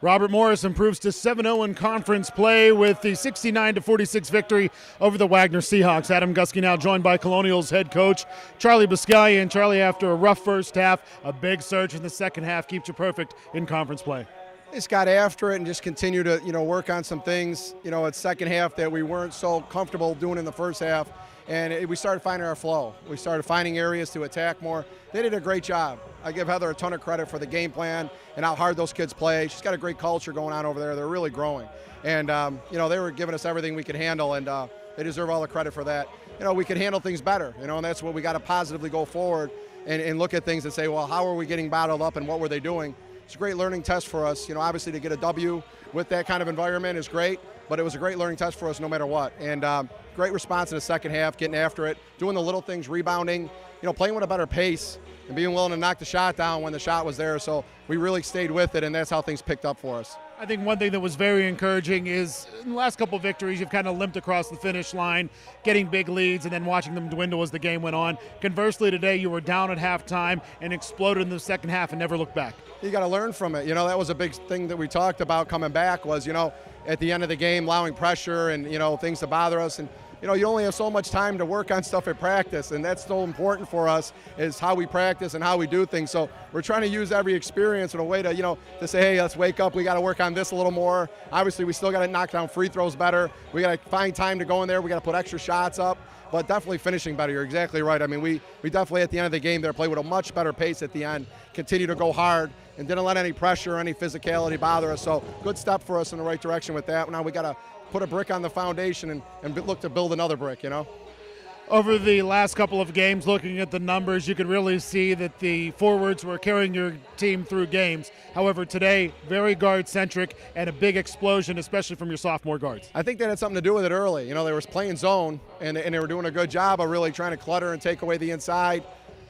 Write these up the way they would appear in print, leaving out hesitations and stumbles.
Robert Morris improves to 7-0 in conference play with the 69-46 victory over the Wagner Seahawks. Adam Gusky now joined by Colonials head coach Charlie Buscaglia. And Charlie, after a rough first half, a big surge in the second half keeps you perfect in conference play. Just got after it and just continue to work on some things at second half that we weren't so comfortable doing in the first half, and we started finding our flow. We started finding areas to attack more. They did a great job. I give Heather a ton of credit for the game plan and how hard those kids play. She's got a great culture going on over there. They're really growing, and they were giving us everything we could handle, and they deserve all the credit for that. We could handle things better, and that's what we got to positively go forward and look at things and say, well, how are we getting bottled up and what were they doing? It's a great learning test for us. Obviously to get a W with that kind of environment is great, but it was a great learning test for us no matter what. And great response in the second half, getting after it, doing the little things, rebounding, playing with a better pace and being willing to knock the shot down when the shot was there. So we really stayed with it, and that's how things picked up for us. I think one thing that was very encouraging is in the last couple of victories, you've kind of limped across the finish line, getting big leads and then watching them dwindle as the game went on. Conversely, today you were down at halftime and exploded in the second half and never looked back. You got to learn from it. That was a big thing that we talked about coming back was, at the end of the game, allowing pressure and, things to bother us. And, you only have so much time to work on stuff at practice, and that's so important for us is how we practice and how we do things. So we're trying to use every experience in a way to, to say, hey, let's wake up. We got to work on this a little more. Obviously, we still got to knock down free throws better. We got to find time to go in there. We got to put extra shots up, but definitely finishing better. You're exactly right. I mean, we definitely at the end of the game there played with a much better pace at the end, continue to go hard, and didn't let any pressure or any physicality bother us. So good step for us in the right direction with that. Now we got to put a brick on the foundation and look to build another brick, Over the last couple of games, looking at the numbers, you could really see that the forwards were carrying your team through games. However, today, very guard-centric and a big explosion, especially from your sophomore guards. I think that had something to do with it early. They were playing zone, and they were doing a good job of really trying to clutter and take away the inside.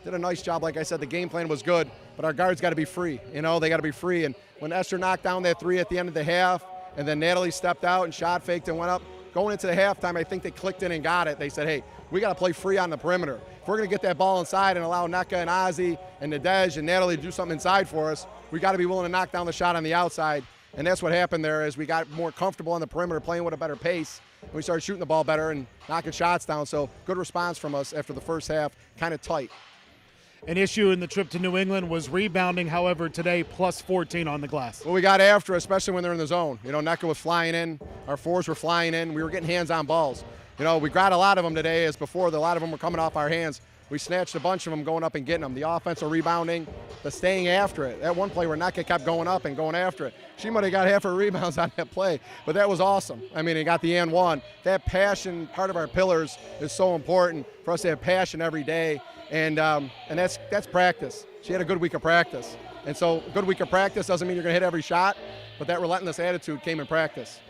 Did a nice job. Like I said, the game plan was good, but our guards got to be free. They got to be free. And when Esther knocked down that three at the end of the half, and then Natalie stepped out and shot faked and went up, going into the halftime, I think they clicked in and got it. They said, hey, we got to play free on the perimeter. If we're going to get that ball inside and allow Neka and Ozzy and Nadej and Natalie to do something inside for us, we got to be willing to knock down the shot on the outside. And that's what happened there is we got more comfortable on the perimeter, playing with a better pace. And we started shooting the ball better and knocking shots down. So good response from us after the first half, kind of tight. An issue in the trip to New England was rebounding, however, today plus 14 on the glass. Well, we got after, especially when they're in the zone. Neka was flying in, our fours were flying in, we were getting hands-on balls. We got a lot of them today, as before, a lot of them were coming off our hands. We snatched a bunch of them going up and getting them. The offensive rebounding, the staying after it. That one play where Neka kept going up and going after it. She might have got half her rebounds on that play, but that was awesome. I mean, he got the and one. That passion, part of our pillars, is so important for us to have passion every day. And that's practice. She had a good week of practice. And so a good week of practice doesn't mean you're going to hit every shot, but that relentless attitude came in practice.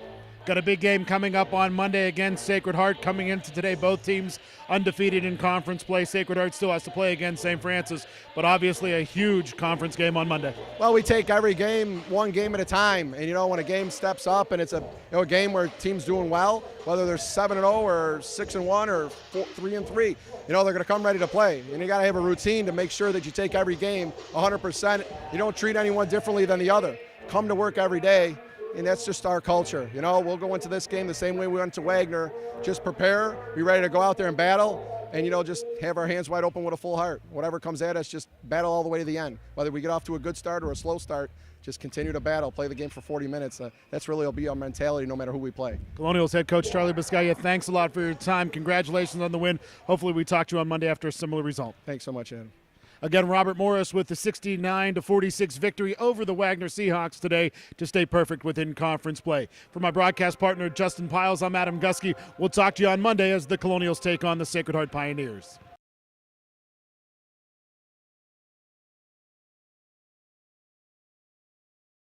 Got a big game coming up on Monday against Sacred Heart. Coming into today, both teams undefeated in conference play. Sacred Heart still has to play against St. Francis, but obviously a huge conference game on Monday. Well, we take every game one game at a time. And, when a game steps up and it's a game where team's doing well, whether they're 7-0 or 6-1 or 3-3, they're going to come ready to play. And you got to have a routine to make sure that you take every game 100%. You don't treat anyone differently than the other. Come to work every day. And that's just our culture. We'll go into this game the same way we went to Wagner. Just prepare, be ready to go out there and battle, and, just have our hands wide open with a full heart. Whatever comes at us, just battle all the way to the end. Whether we get off to a good start or a slow start, just continue to battle, play the game for 40 minutes. That's really will be our mentality no matter who we play. Colonials head coach Charlie Buscaglia, thanks a lot for your time. Congratulations on the win. Hopefully we talk to you on Monday after a similar result. Thanks so much, Adam. Again, Robert Morris with the 69-46 victory over the Wagner Seahawks today to stay perfect within conference play. For my broadcast partner, Justin Piles, I'm Adam Gusky. We'll talk to you on Monday as the Colonials take on the Sacred Heart Pioneers.